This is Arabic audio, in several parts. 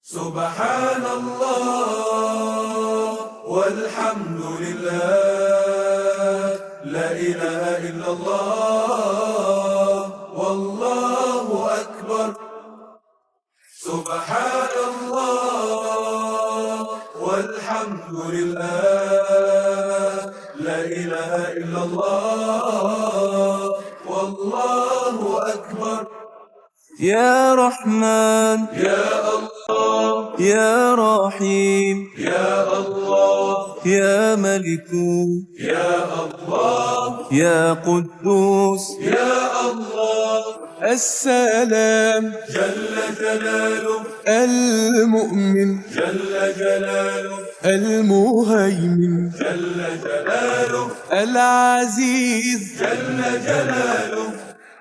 سبحان الله والحمد لله، لا إله إلا الله والله أكبر. سبحان الله والحمد لله، لا إله إلا الله والله أكبر. يا رحمن يا الله يا رحيم يا الله يا ملك يا الله يا قدوس يا الله السلام جل جلاله المؤمن جل جلاله المهيمن جل جلاله العزيز جل جلاله.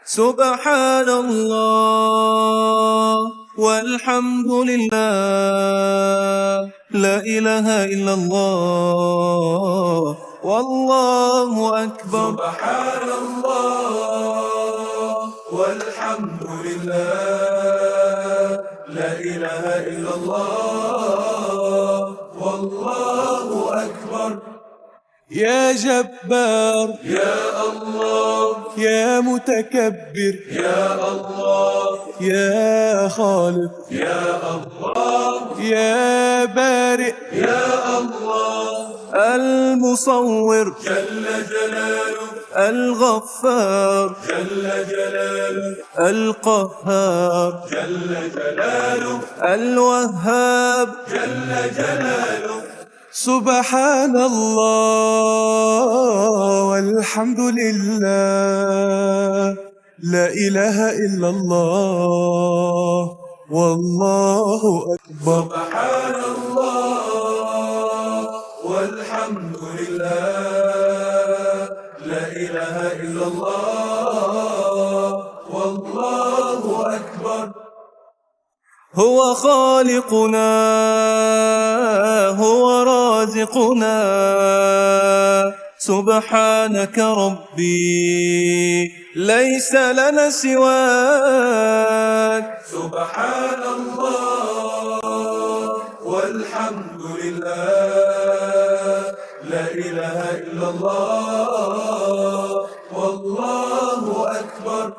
سبحان الله والحمد لله، لا إله إلا الله والله أكبر. سبحان الله والحمد لله، لا إله إلا الله والله أكبر. يا جبار يا الله يا متكبر يا الله يا خالق يا الله يا بارئ يا الله المصور جل جلاله الغفار جل جلاله القهار جل جلاله الوهاب جل جلاله. سبحان الله والحمد لله، لا إله إلا الله والله أكبر. سبحان الله والحمد لله، لا إله إلا الله والله أكبر. هو خالقنا هو رازقنا، سبحانك ربي ليس لنا سواك. سبحان الله والحمد لله، لا إله إلا الله والله أكبر.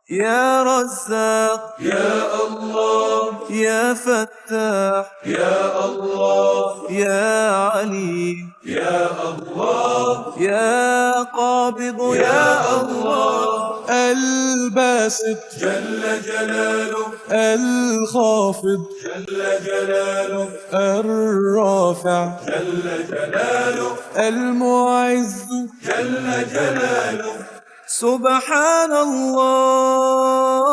يا رزاق يا الله يا فتاح يا الله يا عليم يا الله يا قابض يا الله الباسط جل جلاله الخافض جل جلاله الرافع جل جلاله المعز. جل جلاله. سبحان الله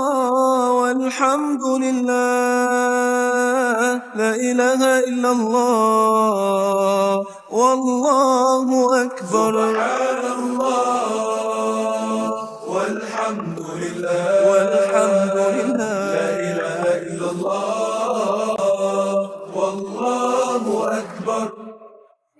والحمد لله، لا إله إلا الله والله أكبر. سبحان الله والحمد لله والحمد لله لا إله إلا الله والله أكبر.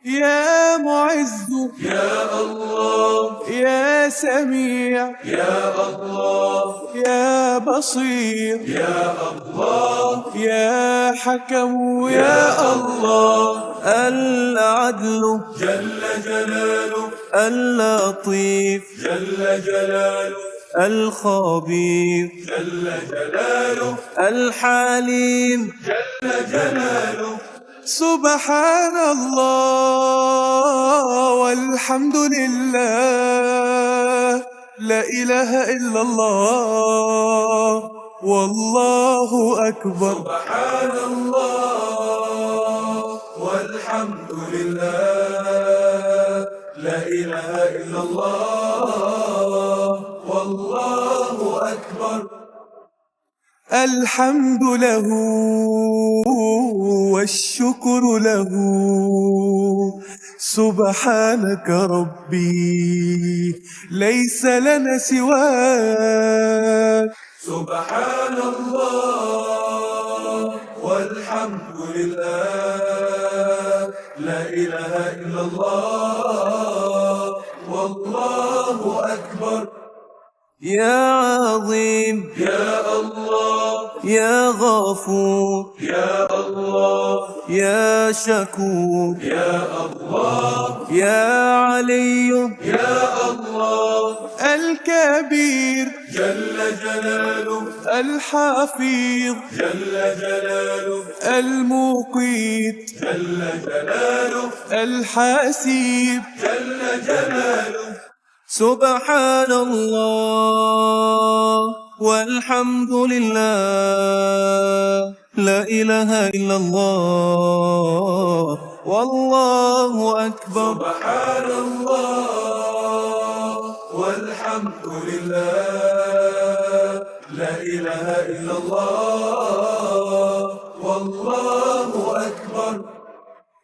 يا معز يا الله يا سميع يا الله يا بصير يا الله يا حكم يا الله العدل جل جلاله اللطيف جل جلاله الخبير جل جلاله الحليم. جل جلاله. سبحان الله والحمد لله، لا إله إلا الله والله أكبر. سبحان الله والحمد لله، لا إله إلا الله والله أكبر. الحمد له والشكر له، سبحانك ربي ليس لنا سواك. سبحان الله والحمد لله، لا إله إلا الله والله أكبر. يا عظيم يا الله يا غفور يا الله يا شكور يا الله يا علي يا الله الكبير جل جلاله الحفيظ جل جلاله المقيت جل جلاله الحسيب جل جلاله سبحان الله والحمد لله لا إله إلا الله والله أكبر سبحان الله والحمد لله لا إله إلا الله والله أكبر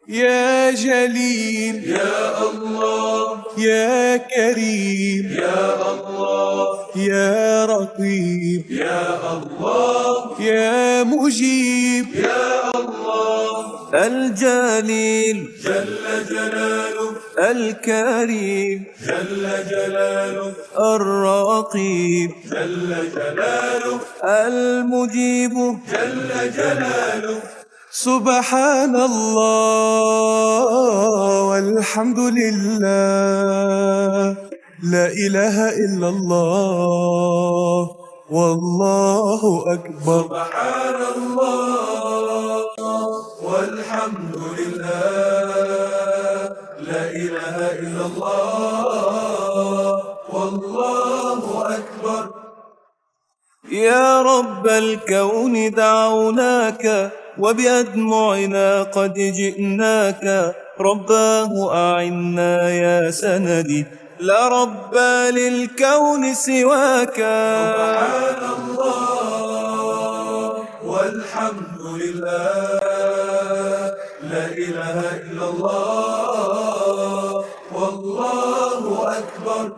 يا جليل يا الله يا كريم يا الله يا رقيب يا الله يا مجيب يا الله الجليل جل جلاله الكريم جل جلاله الرقيب جل جلاله المجيب جل جلاله سبحان الله والحمد لله لا إله إلا الله والله أكبر سبحان الله والحمد لله لا إله إلا الله والله أكبر يا رب الكون دعوناك وبأدمعنا قد جئناك رباه أعنا يا سندي لا رب للكون سواك سبحان الله والحمد لله لا إله إلا الله والله أكبر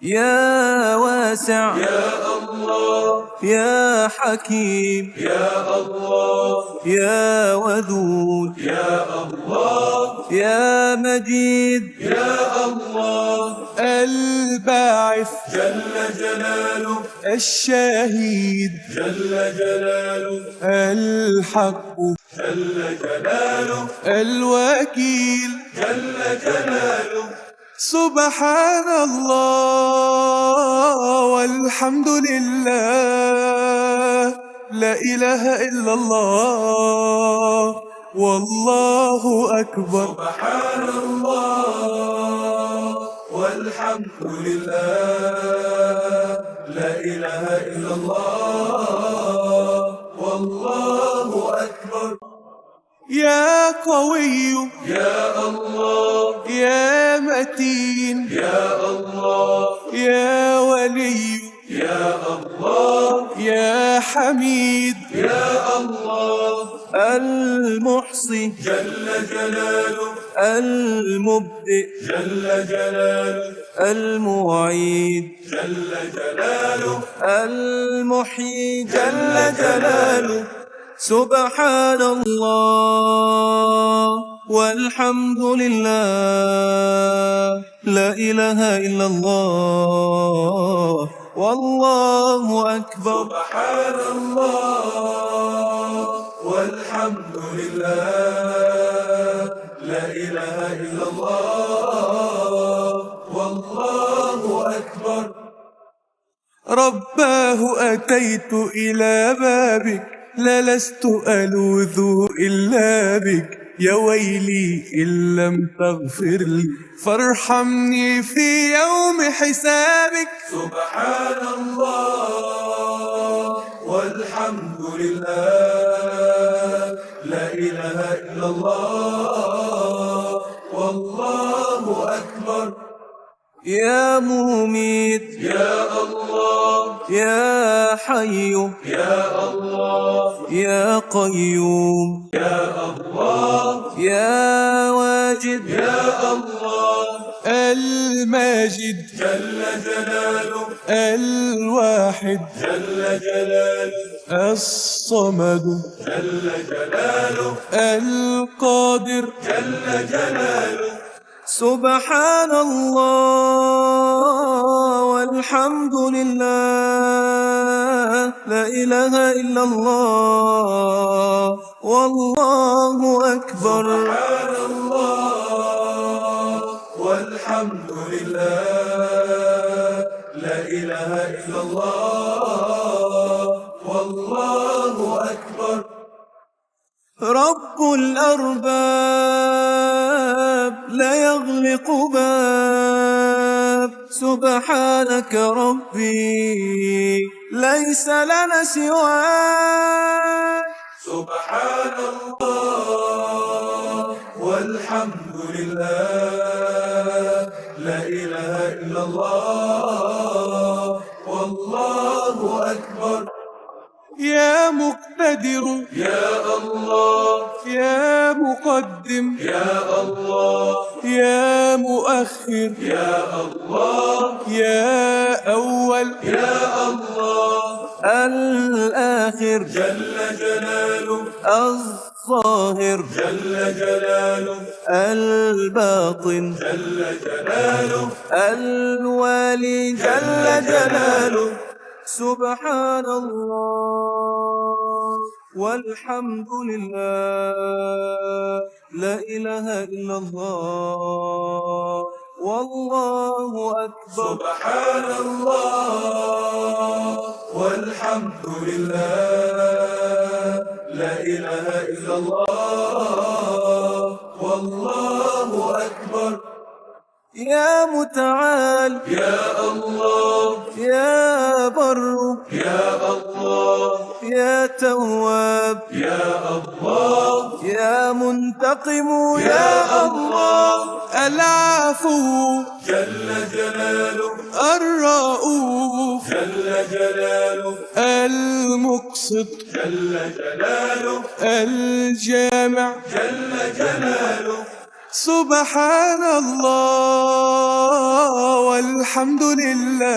يا واسع يا الله يا حكيم يا الله يا ودود يا الله يا مجيد يا الله الباعث جل جلاله الشهيد جل جلاله الحق جل جلاله الوكيل جل جلاله سبحان الله والحمد لله لا إله إلا الله والله أكبر سبحان الله والحمد لله لا إله إلا الله والله أكبر يا قوي يا الله يا متين يا الله يا ولي يا الله يا حميد يا الله المحصي جل جلاله المبدئ جل جلاله المعيد جل جلاله المحيي جل جلاله سبحان الله والحمد لله لا إله إلا الله والله أكبر سبحان الله والحمد لله لا إله إلا الله والله أكبر رباه أتيت إلى بابك للست ألوذ إلا بك يا ويلي إن لم تغفر لي فارحمني في يوم حسابك سبحان الله والحمد لله لا إله إلا الله والله أكبر يا مميت يا الله يا حي يا الله يا قيوم يا الله يا واجد يا الله الماجد جل جلاله الواحد جل جلاله الصمد جل جلاله القادر جل جلاله سبحان الله والحمد لله، لا إله إلا الله والله أكبر. سبحان الله والحمد لله، لا إله إلا الله والله أكبر. رب الأرباب لا يغلق باب، سبحانك ربي ليس لنا سواك. سبحان الله والحمد لله، لا إله إلا الله والله أكبر. يا مقتدر يا الله، يا مقدم يا الله، يا مؤخر يا الله، يا أول يا الله، الآخر جل جلاله، الظاهر جل جلاله، الباطن جل جلاله، الوالي جل جلاله. سبحان الله والحمد لله، لا إله إلا الله والله أكبر. سبحان الله والحمد لله، لا إله إلا الله والله أكبر. يا متعال يا الله، يا بر يا الله، يا تواب يا الله، يا منتقم يا الله، العفو جل جلاله، الرؤوف جل جلاله، المقسط جل جلاله، الجامع جل جلاله. سبحان الله والحمد لله،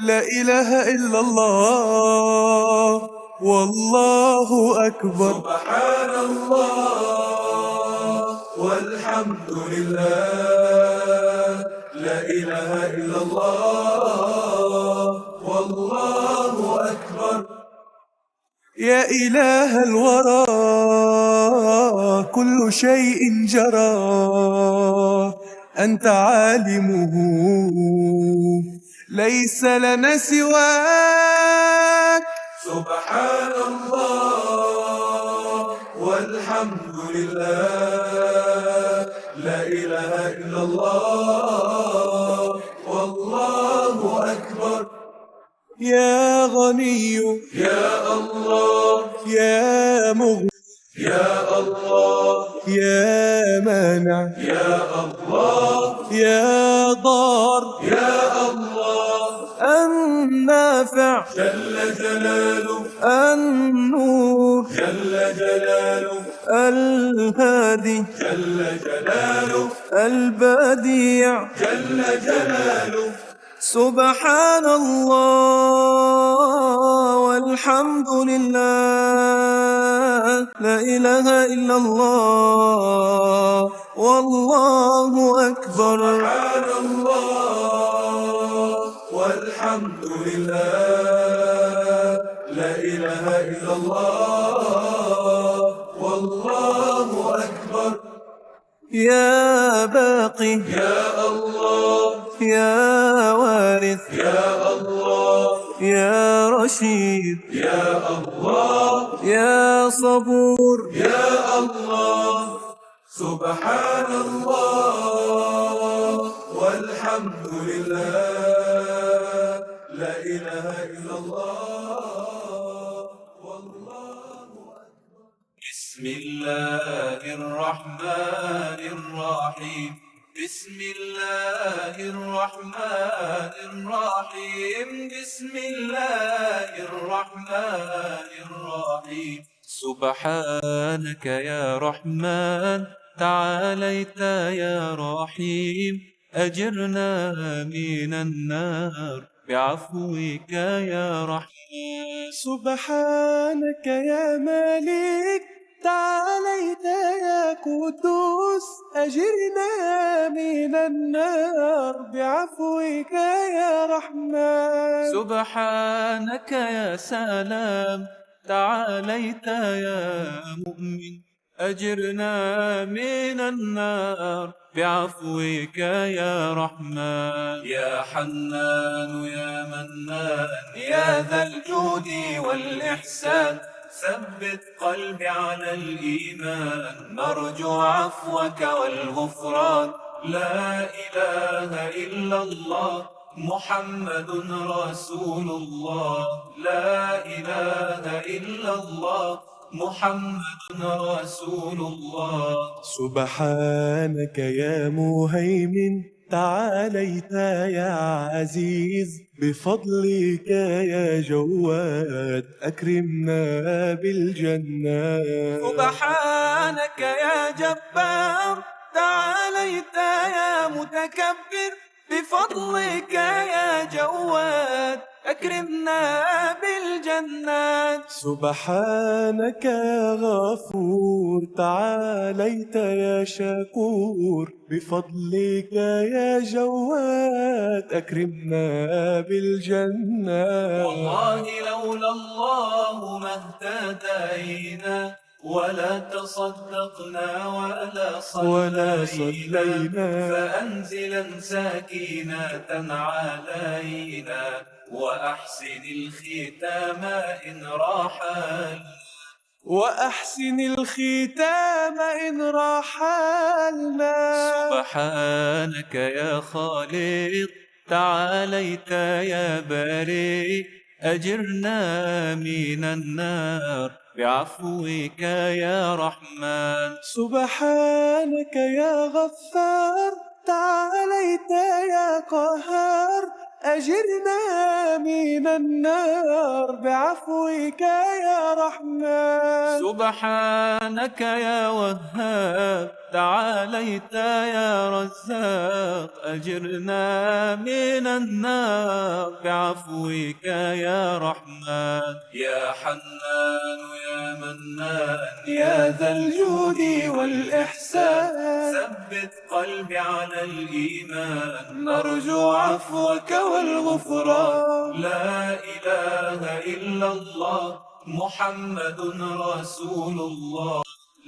لا إله إلا الله والله أكبر. سبحان الله والحمد لله، لا إله إلا الله والله أكبر. يا إله الورى كل شيء جرى أنت عالمه، ليس لنا سواك. سبحان الله والحمد لله، لا إله إلا الله والله أكبر. يا غني يا الله، يا مغني يا الله، يا مانع يا الله، يا ضار يا الله، النافع جل جلاله، النور جل جلاله، الهادي جل جلاله، البديع جل جلاله. سبحان الله والحمد لله، لا إله إلا الله والله أكبر. سبحان الله والحمد لله، لا إله إلا الله والله أكبر. يا باقي يا الله، يا وارث يا الله، يا رشيد يا الله، يا صبور. يا الله. سبحان الله والحمد لله، لا إله إلا الله والله أكبر. بسم الله الرحمن الرحيم، بسم الله الرحمن الرحيم، بسم الله الرحمن الرحيم. سبحانك يا رحمن، تعاليت يا رحيم، أجرنا من النار بعفوك يا رحمن. سبحانك يا مالك، تعاليت يا قدوس، أجرنا من النار بعفوك يا رحمن. سبحانك يا سلام تعاليت يا مؤمن أجرنا من النار بعفوك يا رحمن. يا حنان يا منان يا ذا الجود والإحسان ثبت قلبي على الإيمان نرجو عفوك والغفران. لا إله إلا الله محمد رسول الله. لا إله إلا الله محمد رسول الله. سبحانك يا مهيمن تعاليت يا عزيز بفضلك يا جواد أكرمنا بالجنات. سبحانك يا جبار تعاليت يا متكبر بفضلك يا جواد أكرمنا بالجنات. سبحانك يا غفور تعاليت يا شكور بفضلك يا جواد أكرمنا بالجنات. والله لولا الله ما اهتدينا ولا تصدقنا ولا صلينا فأنزلا سكينة علينا وأحسن الختام إن رحلنا. وأحسن الختام إن رحلنا. سبحانك يا خالق تعاليت يا بريء أجرنا من النار بعفوك يا رحمن. سبحانك يا غفار تعاليت يا قهار أجرنا من النار بعفوك يا رحمن. سبحانك يا وهاب تعاليت يا رزاق أجرنا من النار بعفوك يا رحمن. يا حنان يا منان يا ذا الجود والإحسان ثبت قلبي على الإيمان نرجو عفوك والغفران. لا إله إلا الله محمد رسول الله.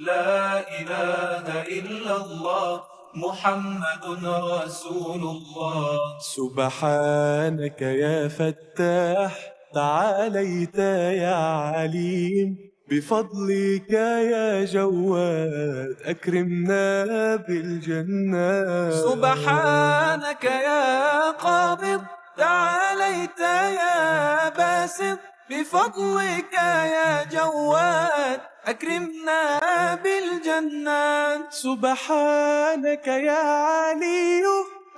لا إله إلا الله محمد رسول الله. سبحانك يا فتاح تعاليت يا عليم بفضلك يا جواد أكرمنا بالجنات. سبحانك يا قابض تعاليت يا باسط بفضلك يا جواد أكرمنا بالجنات. سبحانك يا علي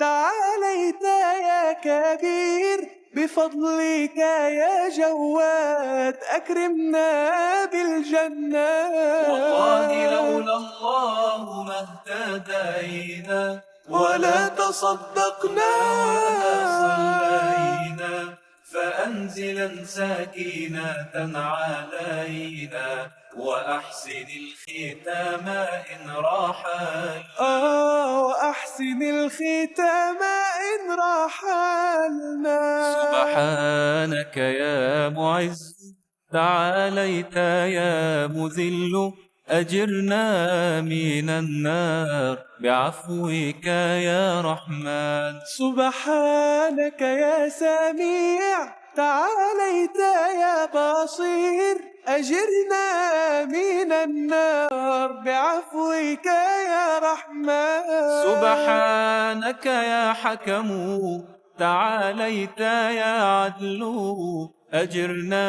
تعاليت يا كبير بفضلك يا جواد أكرمنا بالجنات. والله لولا الله ما اهتدينا ولا تصدقنا صلينا فأنزلا سكينة علينا وأحسن الختام إن رحلنا. وأحسن الختام إن رحلنا. سبحانك يا معز تعاليت يا مذل أجرنا من النار بعفوك يا رحمن. سبحانك يا سميع تعاليت يا بصير أجرنا من النار بعفوك يا رحمن. سبحانك يا حكم تعاليت يا عدل أجرنا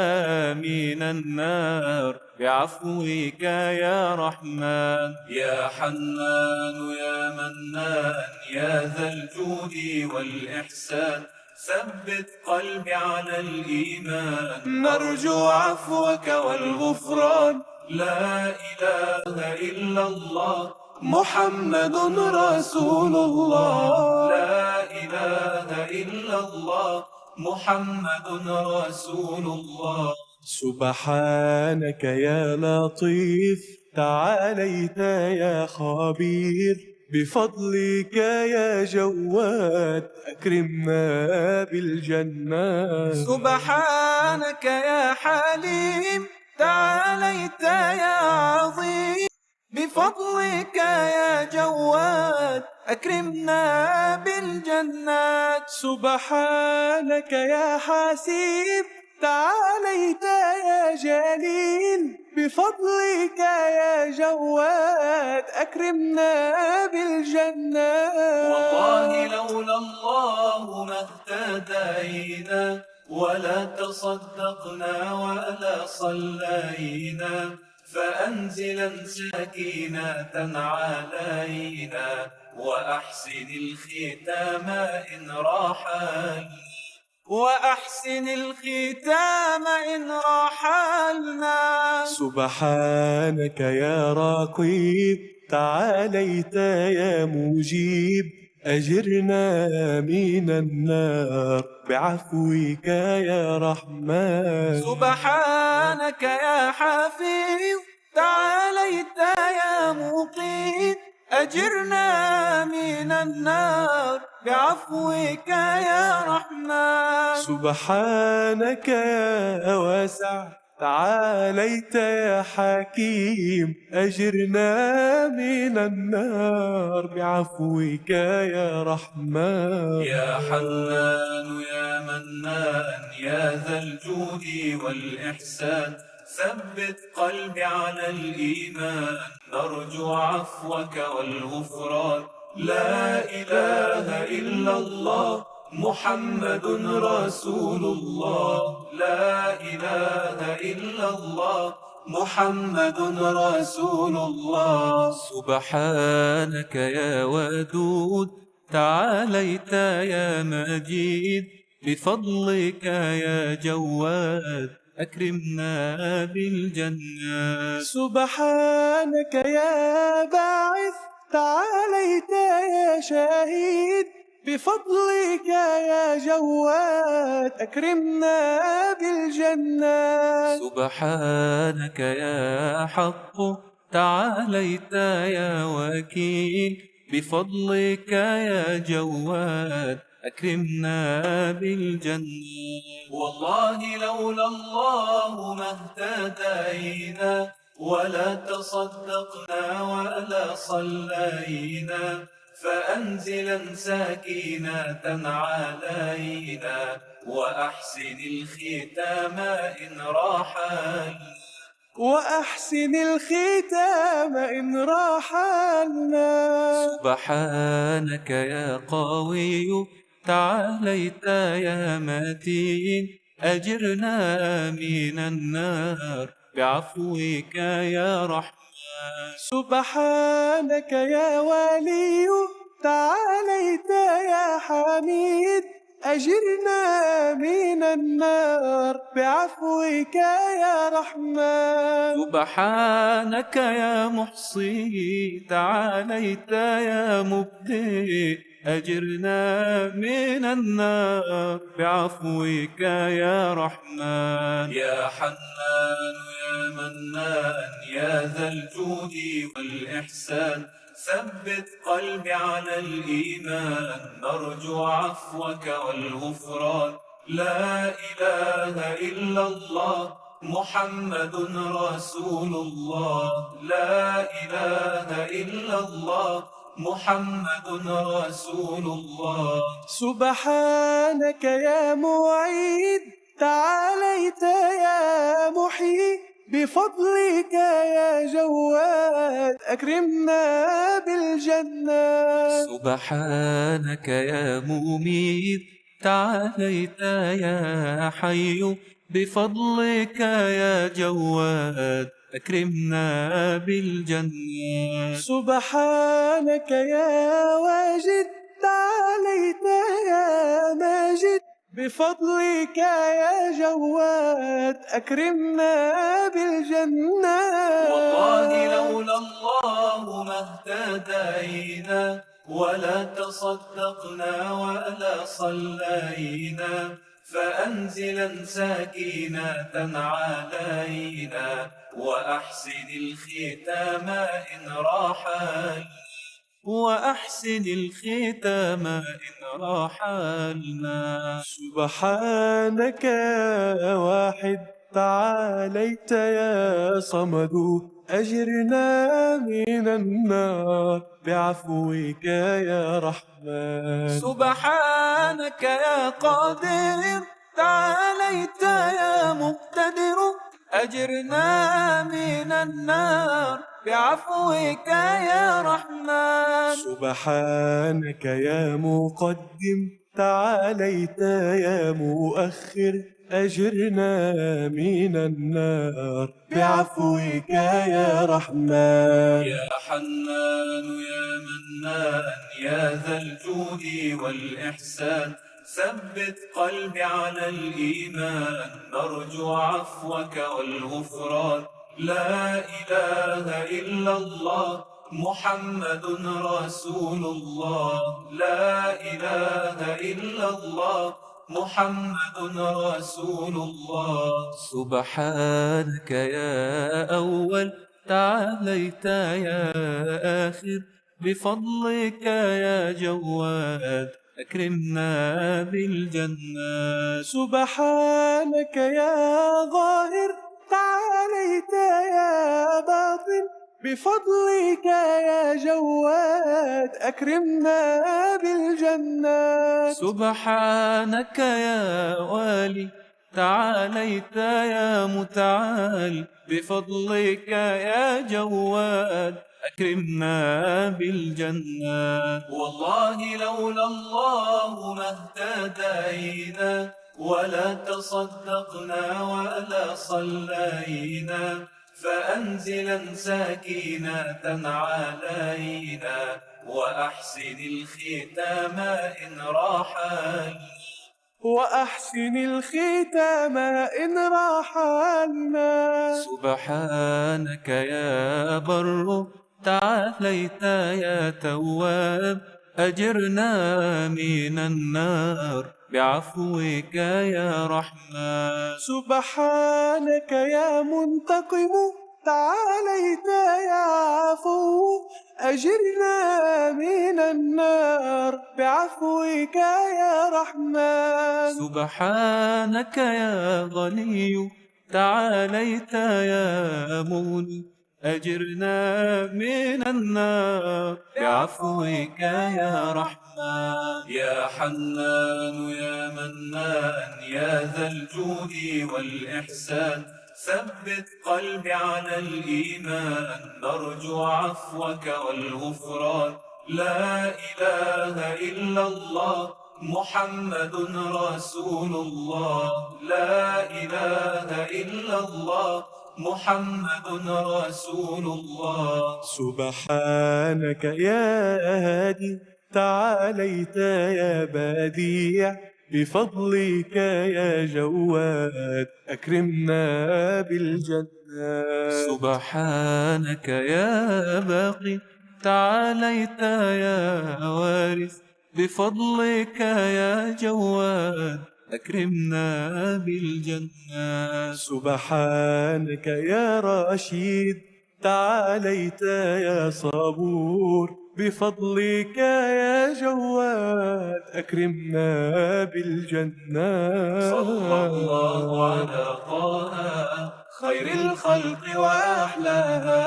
من النار بعفوك يا رحمن. يا حنان يا منان يا ذا الجود والإحسان ثبت قلبي على الإيمان نرجو عفوك والغفران. لا إله إلا الله محمد رسول الله. لا إله إلا الله محمد رسول الله. سبحانك يا لطيف تعاليت يا خبير بفضلك يا جواد أكرمنا بالجنات. سبحانك يا حليم تعاليت يا عظيم، بفضلك يا جواد أكرمنا بالجنات. سبحانك يا حسيب تعاليت يا جليل، بفضلك يا جواد أكرمنا بالجنات. والله لولا الله ما اهتدينا، ولا تصدقنا ولا صلينا، فأنزلا سكينة علينا، وأحسن الختام إن رحلنا، وأحسن الختام إن رحلنا. سبحانك يا رقيب تعاليت يا مجيب، أجرنا من النار بعفوك يا رحمن. سبحانك يا حفيظ تعاليت يا مقيت، أجرنا من النار بعفوك يا رحمن. سبحانك يا واسع تعاليت يا حكيم، أجرنا من النار بعفوك يا رحمن. يا حنان يا منان يا ذا الجود والإحسان، ثبت قلبي على الإيمان، نرجو عفوك والغفران. لا إله إلا الله محمد رسول الله، لا إله إلا الله محمد رسول الله. سبحانك يا ودود تعاليت يا مجيد، بفضلك يا جواد أكرمنا بالجنات. سبحانك يا باعث تعاليت يا شهيد، بفضلك يا جواد أكرمنا بالجنات. سبحانك يا حق تعاليت يا وكيل، بفضلك يا جواد أكرمنا بالجنة. والله لولا الله ما اهتدينا، ولا تصدقنا ولا صلينا، فأنزلا سكينة علينا، وأحسن الختام إن رحلنا، وأحسن الختام إن رحلنا. سبحانك يا قوي تعاليت يا متين، أجرنا من النار بعفوك يا رحمن. سبحانك يا ولي تعاليت يا حميد، أجرنا من النار بعفوك يا رحمن. سبحانك يا محصي تعاليت يا مبدئ، أجرنا من النار بعفوك يا رحمن. يا حنان يا منان يا ذا الجود والإحسان، ثبت قلبي على الإيمان، نرجو عفوك والغفران. لا إله إلا الله محمد رسول الله، لا إله إلا الله محمد رسول الله. سبحانك يا معيد تعاليت يا محيي، بفضلك يا جواد أكرمنا بالجنات. سبحانك يا مميت تعاليت يا حي، بفضلك يا جواد أكرمنا بالجنة. سبحانك يا واجد تعاليت يا ماجد، بفضلك يا جواد أكرمنا بالجنات. والله لولا الله ما اهتدينا، ولا تصدقنا ولا صلينا، فأنزلا سكينة علينا، وأحسن الختام إن رحلنا، وأحسن الختام إن رحلنا. سبحانك يا واحد تعاليت يا صمد أجرنا من النار بعفوك يا رحمن. سبحانك يا قادر تعاليت يا مقتدر أجرنا من النار بعفوك يا رحمن. سبحانك يا مقدم تعاليت يا مؤخر أجرنا من النار بعفوك يا رحمن. يا حنان يا منان يا ذا الجود والإحسان ثبت قلبي على الإيمان نرجو عفوك والغفران. لا إله إلا الله محمد رسول الله. لا إله إلا الله محمد رسول الله. سبحانك يا أول تعاليت يا آخر بفضلك يا جواد أكرمنا بالجنة. سبحانك يا ظاهر تعاليت يا باطن بفضلك يا جواد أكرمنا بالجنة. سبحانك يا والي تعاليت يا متعال بفضلك يا جواد أكرمنا بالجنات. والله لولا الله ما اهتدينا ولا تصدقنا ولا صلينا فأنزلا سكينة علينا وأحسن الختام إن رحلنا. وأحسن الختام إن رحلنا. سبحانك يا بر تعاليت يا تواب أجرنا من النار بعفوك يا رحمن. سبحانك يا منتقم تعاليت يا عفو أجرنا من النار بعفوك يا رحمن. سبحانك يا غني تعاليت يا مغني أجرنا من النار بعفوك يا رحمن. يا حنان يا منان يا ذا الجود والإحسان ثبت قلبي على الإيمان نرجو عفوك والغفران. لا إله إلا الله محمد رسول الله. لا إله إلا الله محمد رسول الله. سبحانك يا هادي تعاليت يا بديع بفضلك يا جواد أكرمنا بالجنة. سبحانك يا باقي تعاليت يا وارث بفضلك يا جواد أكرمنا بالجنة. سبحانك يا رشيد تعاليت يا صبور بفضلك يا جواد أكرمنا بالجنة. صلى الله على طه خير الخلق وأحلاها.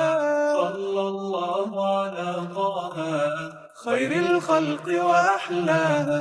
صلى الله على طه خير الخلق وأحلاها.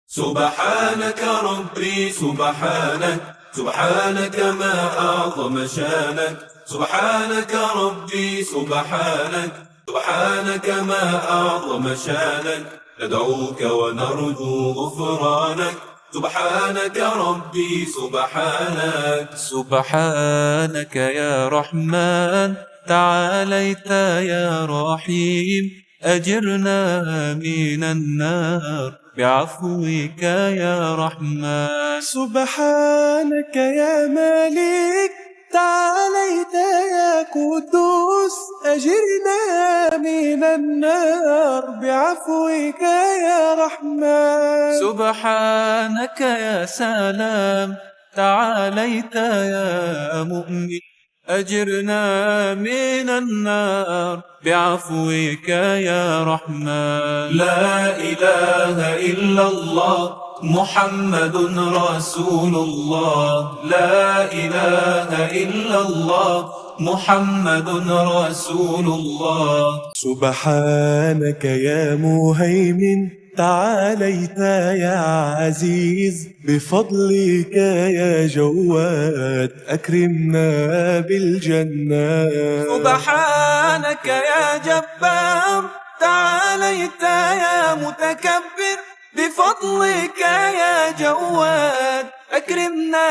سبحانك ربي سبحانك سبحانك ما أعظم شانك. سبحانك ربي سبحانك سبحانك ما أعظم شانك. ندعوك ونرجو غفرانك. سبحانك ربي سبحانك. سبحانك يا رحمن تعاليت يا رحيم أجرنا من النار بعفوك يا رحمن. سبحانك يا مالك تعاليت يا قدوس أجرنا من النار بعفوك يا رحمن. سبحانك يا سلام تعاليت يا مؤمن أجرنا من النار بعفوك يا رحمن. لا إله إلا الله محمد رسول الله. لا إله إلا الله محمد رسول الله. سبحانك يا مهيمن تعاليت يا عزيز، بفضلك يا جواد أكرمنا بالجنات. سبحانك يا جبار تعاليت يا متكبر، بفضلك يا جواد أكرمنا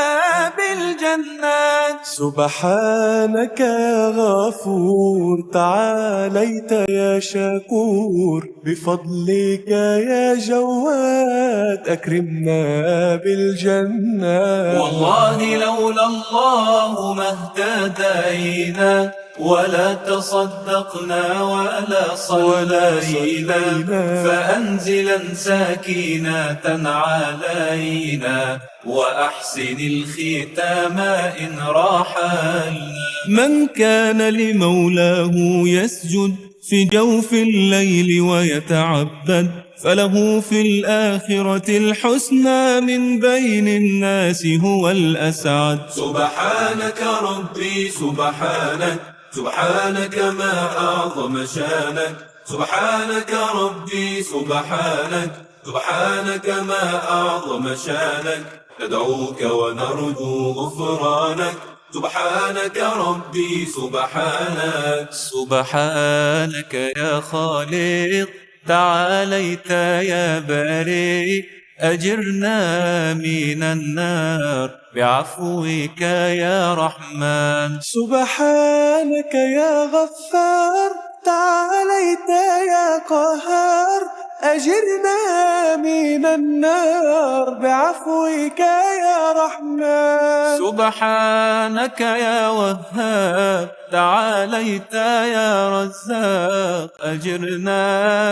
بالجنات. سبحانك يا غفور تعاليت يا شكور، بفضلك يا جواد أكرمنا بالجنات. والله لولا الله ما اهتدينا، ولا تصدقنا ولا صلينا، فأنزلا سكينة علينا، وأحسن الختام إن رحلنا. من كان لمولاه يسجد في جوف الليل ويتعبد، فله في الآخرة الحسنى، من بين الناس هو الأسعد. سبحانك ربي سبحانك، سبحانك ما أعظم شانك. سبحانك ربي سبحانك، سبحانك ما أعظم شانك. ندعوك ونرجو غفرانك. سبحانك ربي سبحانك. سبحانك يا خالق تعاليت يا بارئ، أجرنا من النار بعفوك يا رحمن. سبحانك يا غفار تعاليت يا قهار، أجرنا من النار بعفوك يا رحمن. سبحانك يا وهاب تعاليت يا رزاق، أجرنا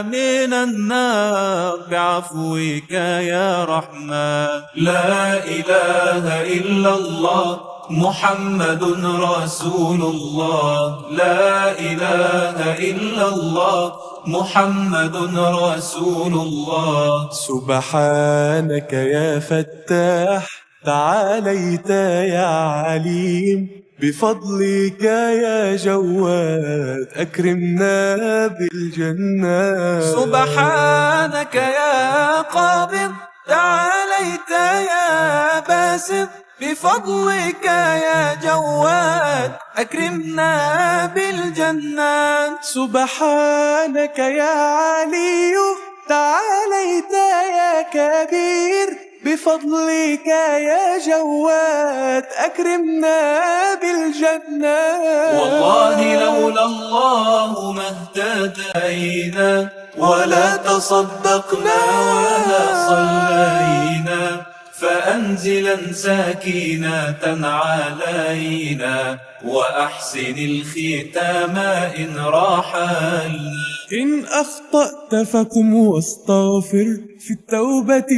من النار بعفوك يا رحمن. لا إله إلا الله محمد رسول الله. لا إله إلا الله محمد رسول الله. سبحانك يا فتاح تعاليت يا عليم، بفضلك يا جواد أكرمنا بالجنات. سبحانك يا قابض تعاليت يا باسط، بفضلك يا جواد أكرمنا بالجنات. سبحانك يا علي تعاليت يا كبير، بفضلك يا جواد أكرمنا بالجنات. والله لولا الله ما اهتدينا، ولا تصدقنا ولا صلينا، فأنزلا سكينة علينا، وأحسن الختام إن رحلنا. إن أخطأت فقم واستغفر، في التوبة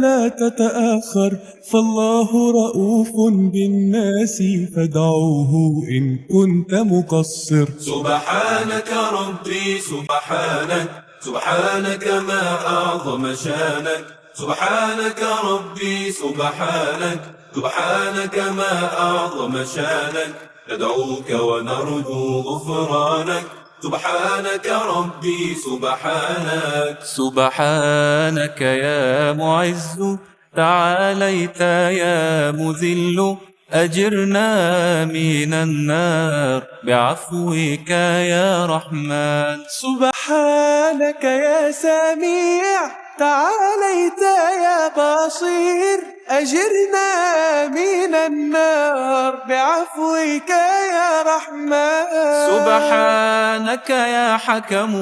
لا تتأخر، فالله رؤوف بالناس فادعوه إن كنت مقصر. سبحانك ربي سبحانك، سبحانك ما أعظم شانك. سبحانك ربي سبحانك، سبحانك ما أعظم شانك. ندعوك ونرجو غفرانك. سبحانك ربي سبحانك. سبحانك يا معز تعاليت يا مذل، أجرنا من النار بعفوك يا رحمن. سبحانك يا سميع تعاليت يا بصير، أجرنا من النار بعفوك يا رحمن. سبحانك يا حكم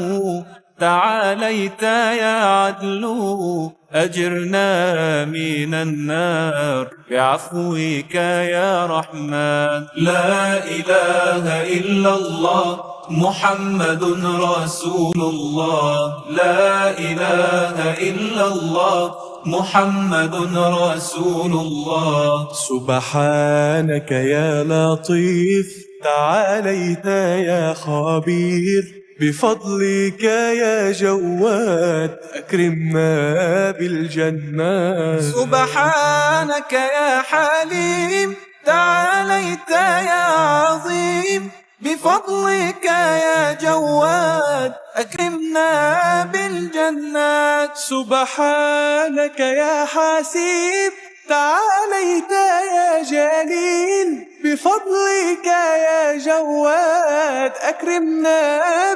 تعاليت يا عدل، أجرنا من النار بعفوك يا رحمن. لا إله إلا الله محمد رسول الله. لا إله إلا الله محمد رسول الله. سبحانك يا لطيف تعاليت يا خبير بفضلك يا جواد أكرمنا بالجنات. سبحانك يا حليم تعاليت يا عظيم بفضلك يا جواد أكرمنا بالجنات. سبحانك يا حسيب تعاليت يا جليل بفضلك يا جواد أكرمنا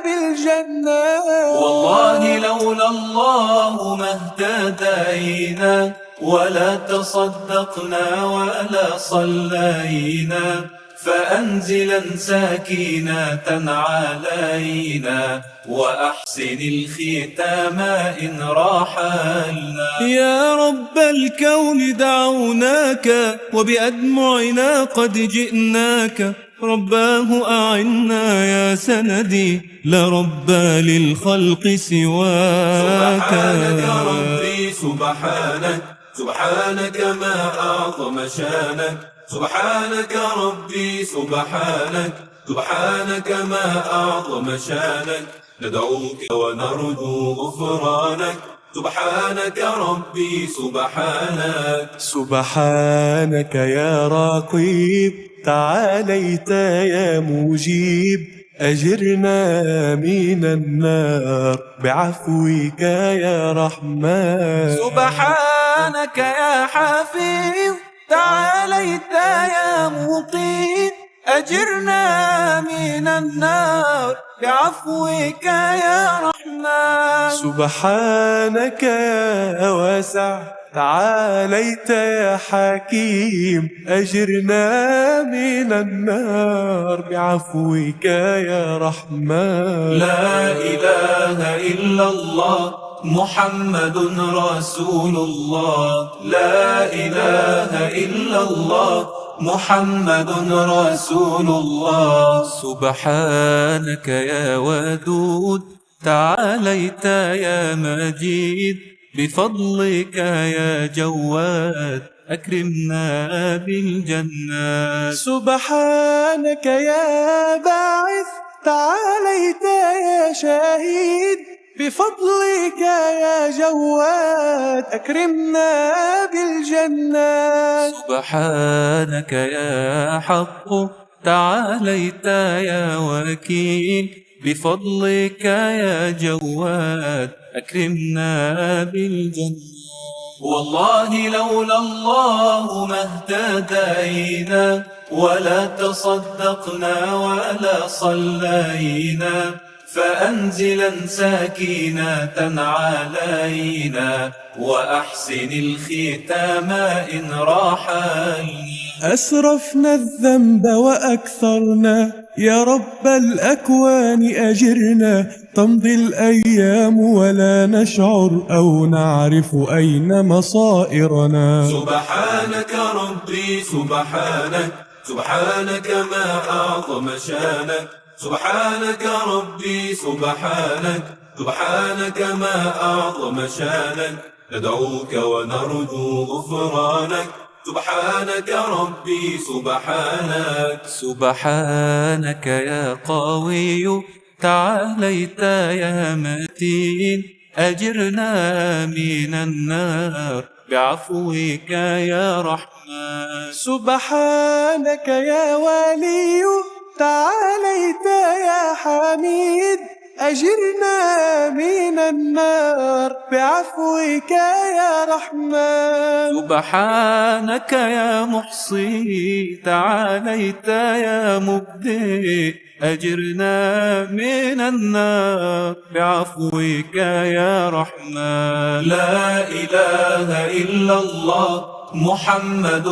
بالجنات. والله لولا الله ما اهتدينا ولا تصدقنا ولا صلينا، فأنزلا سكينة علينا وأحسن الختام إن رحلنا. يا رب الكون دعوناك وبأدمعنا قد جئناك، رباه أعنا يا سندي لا رب للخلق سواك. سبحانك ربي سبحانك، سبحانك ما أعظم شانك. سبحانك ربي سبحانك، سبحانك ما أعظم شانك. ندعوك ونرجو غفرانك، سبحانك ربي سبحانك. سبحانك يا رقيب تعاليت يا مجيب أجرنا من النار بعفوك يا رحمن. سبحانك يا حفيظ تعاليت يا مقيم أجرنا من النار بعفوك يا رحمن. سبحانك يا واسع تعاليت يا حكيم أجرنا من النار بعفوك يا رحمن. لا إله إلا الله محمد رسول الله، لا إله إلا الله محمد رسول الله. سبحانك يا ودود تعاليت يا مجيد بفضلك يا جواد أكرمنا بالجنات. سبحانك يا باعث تعاليت يا شهيد بفضلك يا جواد أكرمنا بالجنات. سبحانك يا حق تعاليت يا وكيل بفضلك يا جواد أكرمنا بالجنة. والله لولا الله ما اهتدينا ولا تصدقنا ولا صلينا، فأنزلا سكينة علينا وأحسن الختام إن رحلنا. أسرفنا الذنب وأكثرنا يا رب الأكوان أجرنا، تمضي الأيام ولا نشعر أو نعرف أين مصائرنا. سبحانك ربي سبحانك، سبحانك ما أعظم شانك. سبحانك ربي سبحانك، سبحانك ما أعظم شانك. ندعوك ونرجو غفرانك، سبحانك ربي سبحانك. سبحانك يا قوي تعاليت يا متين أجرنا من النار بعفوك يا رحمن. سبحانك يا ولي تعاليت يا حميد أجرنا من النار بعفوك يا رحمن. سبحانك يا محصي تعاليت يا مبدئ أجرنا من النار بعفوك يا رحمن. لا إله إلا الله محمد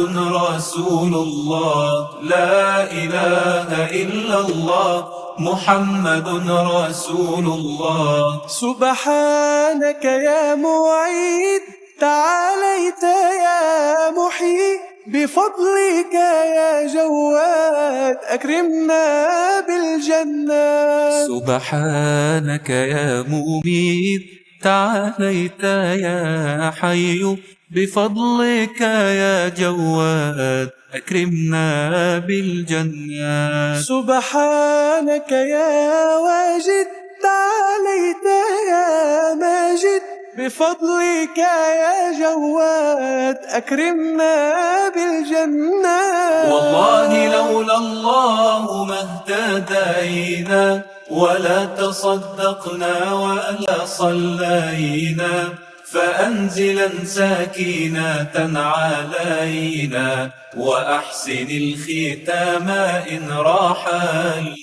رسول الله، لا إله إلا الله محمد رسول الله. سبحانك يا معيد تعاليت يا محيي بفضلك يا جواد أكرمنا بالجنات. سبحانك يا مميت تعاليت يا حي بفضلك يا جواد أكرمنا بالجنات. سبحانك يا واجد تعاليت يا ماجد، بفضلك يا جواد أكرمنا بالجنات. والله لولا الله ما اهتدينا، ولا تصدقنا ولا صلينا، فأنزلا سكينة علينا، وأحسن الختام إن رحل.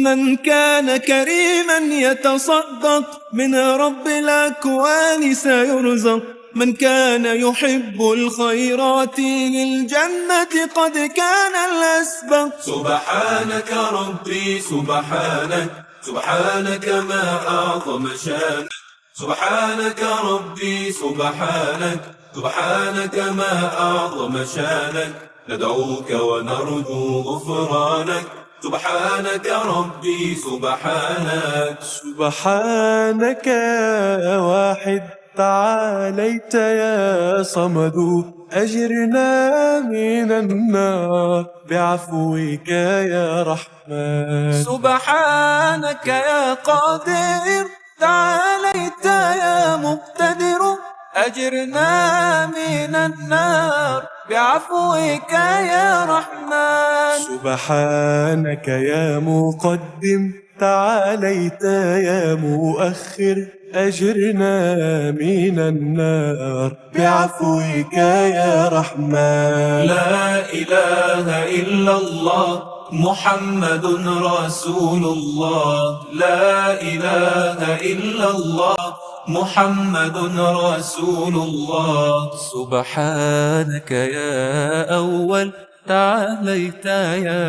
من كان كريما يتصدق من رب الأكوان سيرزق، من كان يحب الخيرات للجنة قد كان الأسبق. سبحانك ربي سبحانك، سبحانك ما أعظم شانك، سبحانك ربي سبحانك، سبحانك ما أعظم شانك، ندعوك ونرجو غفرانك، سبحانك ربي سبحانك. سبحانك يا واحد تعاليت يا صمد، أجرنا من النار بعفوك يا رحمن. سبحانك يا قادر تعاليت يا مقتدر، أجرنا من النار بعفوك يا رحمن. سبحانك يا مقدم تعاليت يا مؤخر، أجرنا من النار بعفوك يا رحمن. لا إله إلا الله محمد رسول الله، لا إله إلا الله محمد رسول الله. سبحانك يا أول تعاليت يا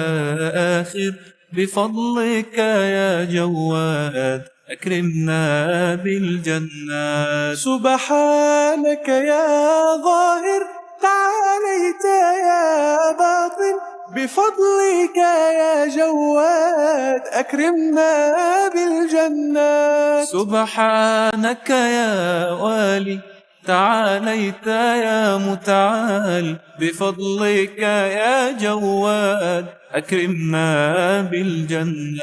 آخر، بفضلك يا جواد أكرمنا بالجنات. سبحانك يا ظاهر تعاليت يا باطن، بفضلك يا جواد أكرمنا بالجنات. سبحانك يا والي تعاليت يا متعال، بفضلك يا جواد أكرمنا بالجنات.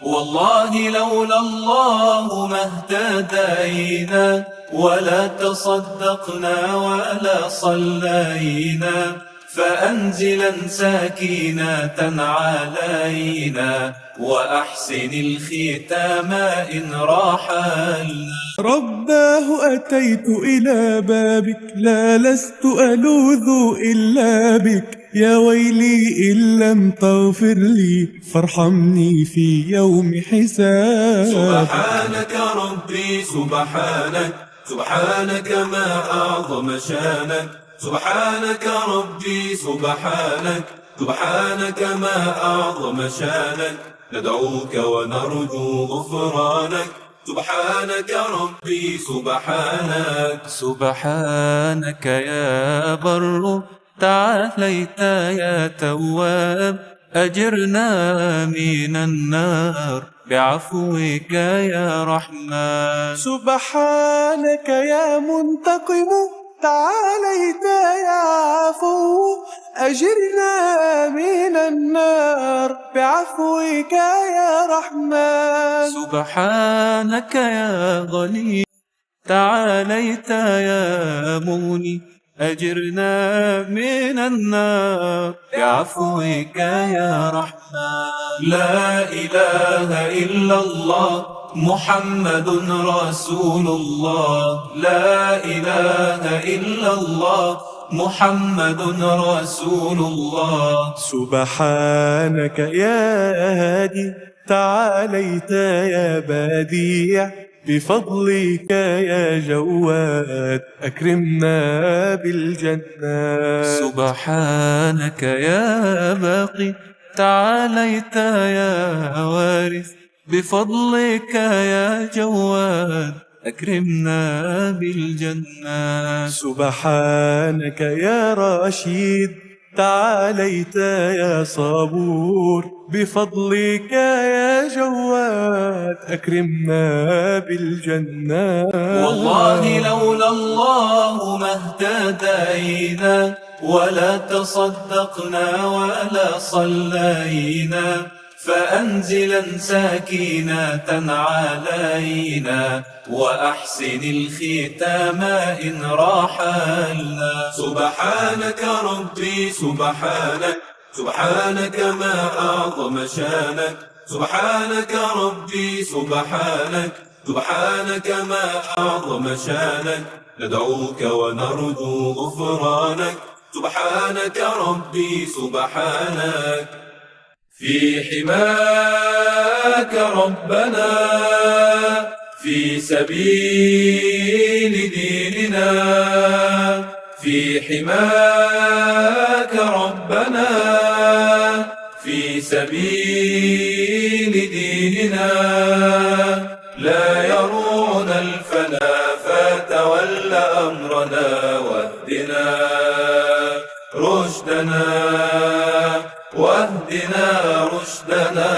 والله لولا الله ما اهتدينا، ولا تصدقنا ولا صلينا، فأنزلا سكينة علينا، وأحسن الختام إن رحلنا. رباه أتيت إلى بابك، لا لست ألوذ إلا بك، يا ويلي إن لم تغفر لي فارحمني في يوم حساب. سبحانك ربي سبحانك، سبحانك ما أعظم شانك، سبحانك ربي سبحانك، سبحانك ما أعظم شانك، ندعوك ونرجو غفرانك، سبحانك ربي سبحانك. سبحانك يا بر تعاليت يا تواب، أجرنا من النار بعفوك يا رحمن. سبحانك يا منتقم تعاليت يا عفو، أجرنا من النار بعفوك يا رحمن. سبحانك يا غني تعاليت يا مغني، أجرنا من النار بعفوك يا رحمن. لا إله إلا الله محمد رسول الله، لا إله إلا الله محمد رسول الله. سبحانك يا هادي تعاليت يا بديع، بفضلك يا جواد أكرمنا بالجنات. سبحانك يا باقي تعاليت يا وارث، بفضلك يا جواد أكرمنا بالجنات. سبحانك يا رشيد تعاليت يا صبور، بفضلك يا جواد أكرمنا بالجنات. والله لولا الله ما اهتدينا ولا تصدقنا ولا صلينا، فأنزلا سكينة علينا وأحسن الختام إن رحلنا. سبحانك ربي سبحانك، سبحانك ما أعظم شانك، سبحانك ربي سبحانك، سبحانك ما أعظم شانك. ندعوك ونرجو غفرانك، سبحانك ربي سبحانك. في حماك ربنا في سبيل ديننا، في حماك ربنا في سبيل ديننا. لا يروعنا الفنا فتول أمرنا واهدنا رشدنا، واهدنا رشدنا.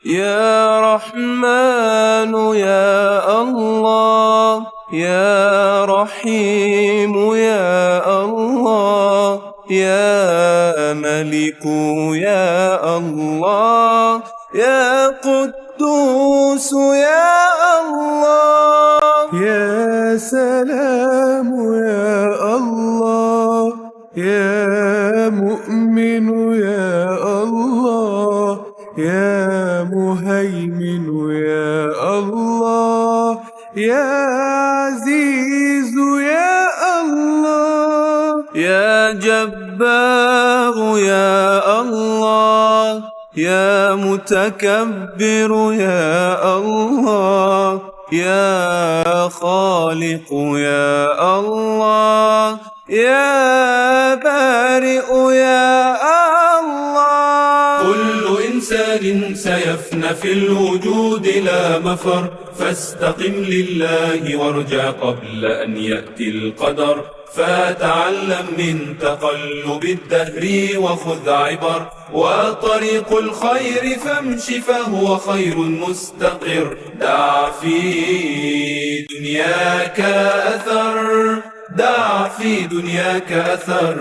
يا رحمن يا الله، يا رحيم يا الله، يا ملك يا الله، يا قدوس يا الله. يا سلام يا الله، يا مؤمن يا الله، يا مهيمن يا الله، يا عزيز يا الله. يا جبار يا الله، يا متكبر يا الله، يا خالق يا الله، يا بارئ يا الله. كل إنسان سيفنى في الوجود لا مفر، فاستقم لله وارجع قبل أن يأتي القدر. فتعلم من تقلب الدهر وخذ عبر، وطريق الخير فامش فهو خير مستقر. دع في دنياك أثر، دع في دنياك أثر.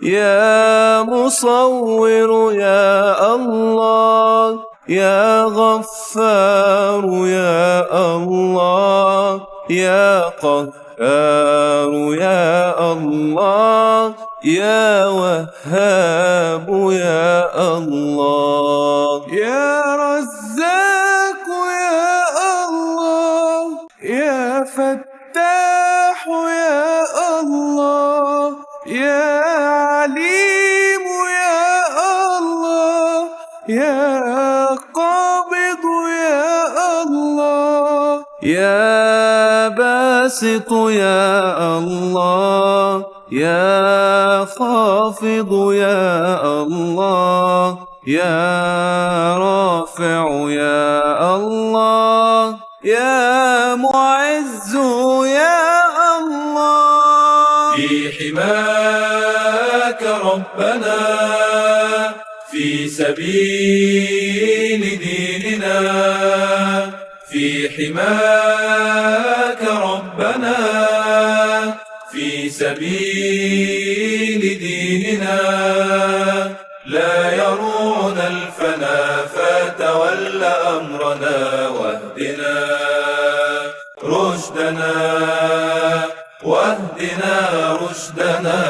يا مصور يا الله، يا غفار يا الله، يا قهار يا الله، يا وهاب يا الله. يا رزاق يا الله، يا فتاح يا الله، يا عليم يا الله، يا قابض يا الله. يا باسط يا الله، يا خافض يا الله، يا رافع يا الله، يا معز يا الله. في حماك ربنا في سبيل ديننا، في حماك ربنا في سبيل ديننا. لا يروعنا الفنا فتول أمرنا واهدنا رشدنا، واهدنا رشدنا.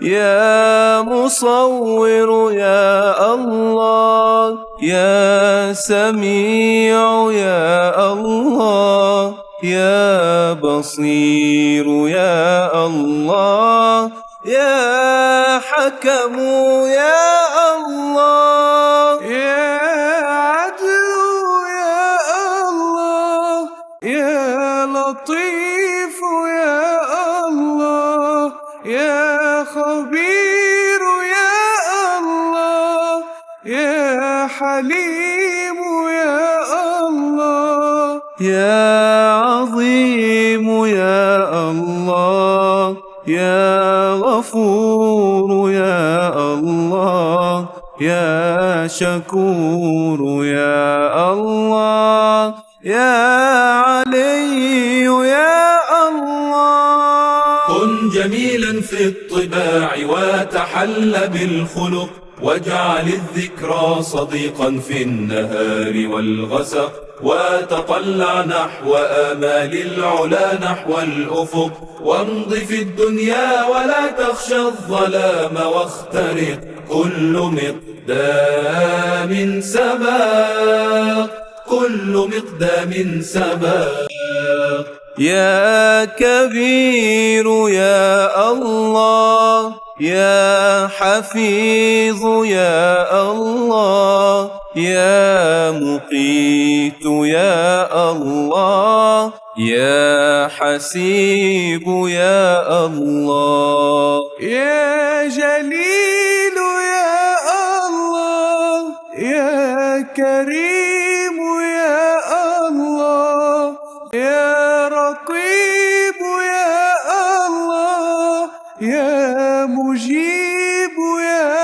يا مصور يا الله، يا سميع يا الله، يا بصير يا الله، يا حكم يا الله. يا عدل يا الله، يا لطيف يا الله، يا خبير يا الله، يا حليم يا الله. يا عظيم يا الله، يا غفور يا الله، يا شكور يا الله يا علي يا الله. كن جميلا في الطباع وتحل بالخلق، واجعل الذكرى صديقا في النهار والغسق، وتطلع نحو آمال العلا نحو الأفق، وامض في الدنيا ولا تخشى الظلام واخترق، كل مقدام سباق، كل مقدام سباق. يا كبير يا الله يا حفيظ يا الله يا مقيت يا الله يا حسيب يا الله. يا جليل يا الله يا كريم يا الله يا رقيب يا الله يا مجيب يا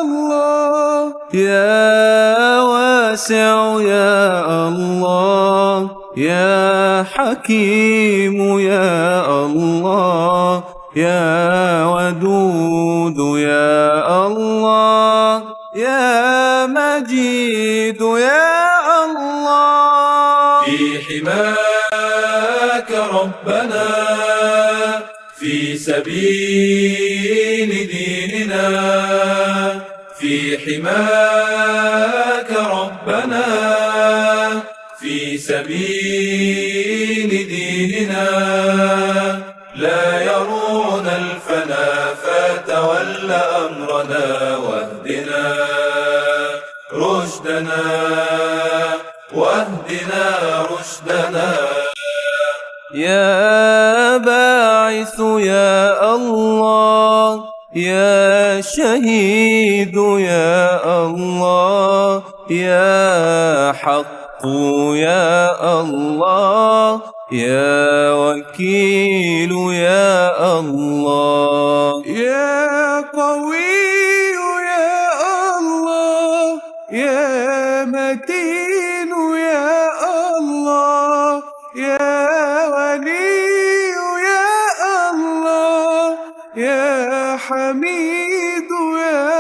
الله. يا واسع يا الله يا حكيم يا الله يا ودود يا الله يا مجيد يا الله. في حماك ربنا، في سبيل ديننا، في حماك ربنا، في سبيل ديننا، لا يرون الفنا فتول أمرنا، واهدنا رشدنا، واهدنا رشدنا. يا باعث يا الله يا شهيد يا الله يا حق يا الله يا وكيل يا الله. يا قوي يا الله يا متين يا الله يا ولي يا الله يا حميد يا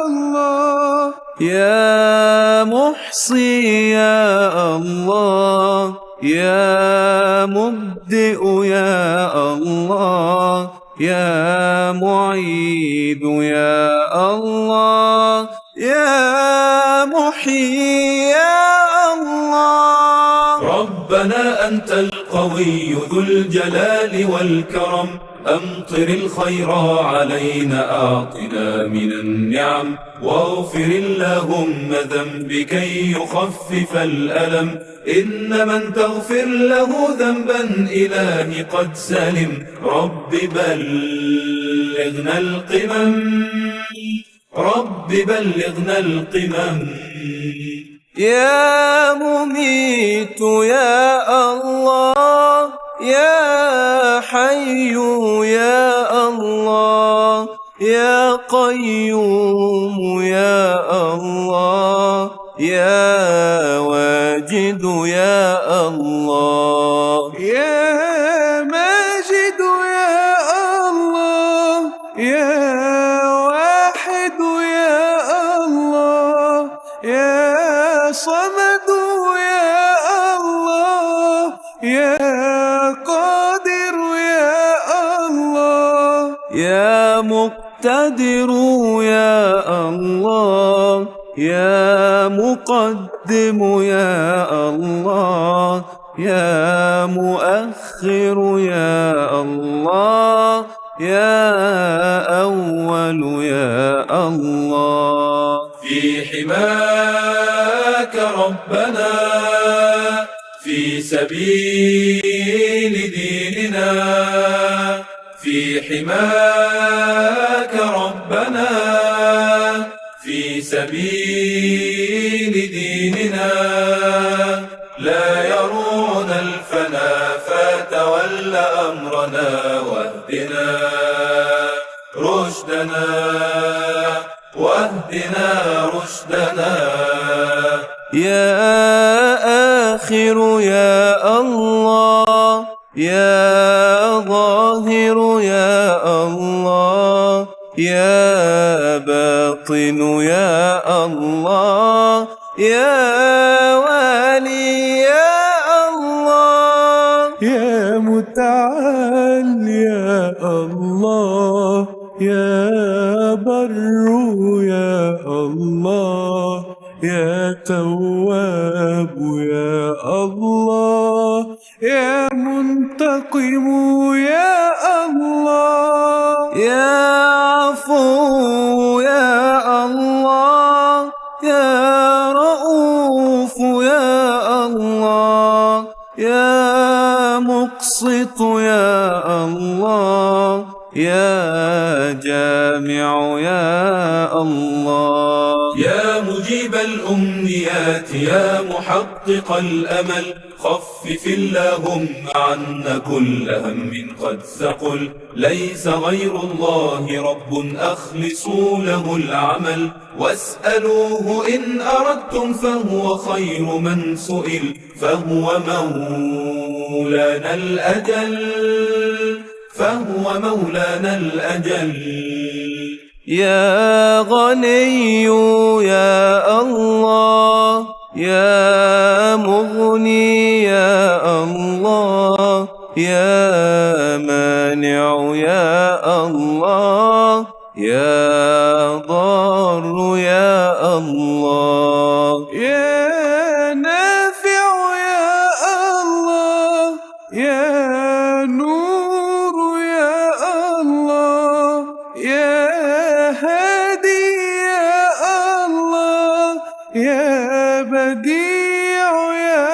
الله. يا محصي يا الله يا مبدئ يا الله يا معيد يا الله يا محيي يا الله. ربنا أنت القوي ذو الجلال والكرم، أمطر الخير علينا أعطنا من النعم، واغفر اللهم ذنبي كي يخفف الألم، إن من تغفر له ذنبا إلهي قد سلم. رب بلغنا القمم، رب بلغنا القمم. يا مميت يا الله يا حي يا الله يا قيوم يا الله يا واجد يا الله. يا ماجد يا الله يا واحد يا الله يا صمد يا الله يا قادر يا الله. يا مقتدر يا الله يا مقدم يا الله يا مؤخر يا الله يا أول يا الله. في حماك ربنا، في سبيل ديننا، في حماك ربنا، في سبيل ديننا، لا يرون الفنا فتول أمرنا، واهدنا رشدنا، واهدنا رشدنا. يا آخر يا الله، يا ظاهر يا الله، يا باطن يا الله، يا والي يا الله. يا متعال يا الله، يا بر يا الله، يا تواب يا الله، يا منتقم يا الله. يا عفو يا الله، يا رؤوف يا الله، يا مقسط يا الله، يا جامع يا الله. يا مجيب الأمنيات يا محقق الأمل، خفف اللهم عنا كل هم قد ثقل. ليس غير الله رب أخلصوا له العمل، واسألوه إن أردتم فهو خير من سئل. فهو مولانا الأجل، فهو مولانا الأجل. يا غني يا الله، يا مغني يا الله، يا مانع يا الله، يا ضار يا الله. يا نافع يا الله، يا نور يا الله، يا هادي يا الله، يا بديع يا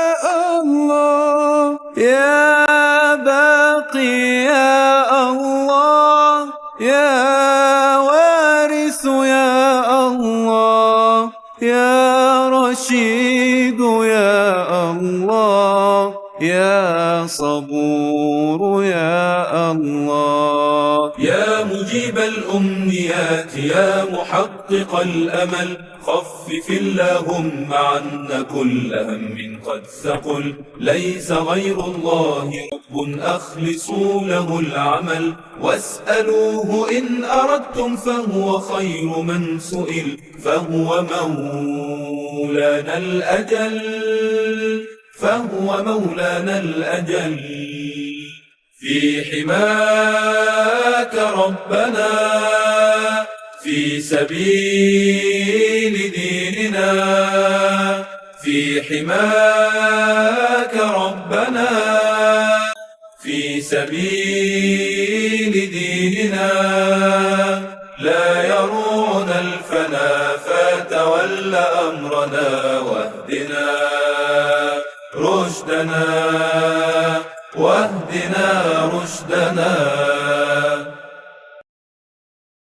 الله. يا باقي يا الله، يا وارث يا الله، يا رشيد يا الله، يا صبور يا الله. يا مجيب الأمنيات يا محقق الأمل، خفف اللهم عنا كل هم قد ثقل. ليس غير الله رب أخلصوا له العمل، واسألوه إن أردتم فهو خير من سئل. فهو مولانا الأجل، فهو مولانا الأجل. في حماك ربنا، في سبيل ديننا، في حماك ربنا، في سبيل ديننا. لا يرون الفنا فتول أمرنا، واهدنا رشدنا.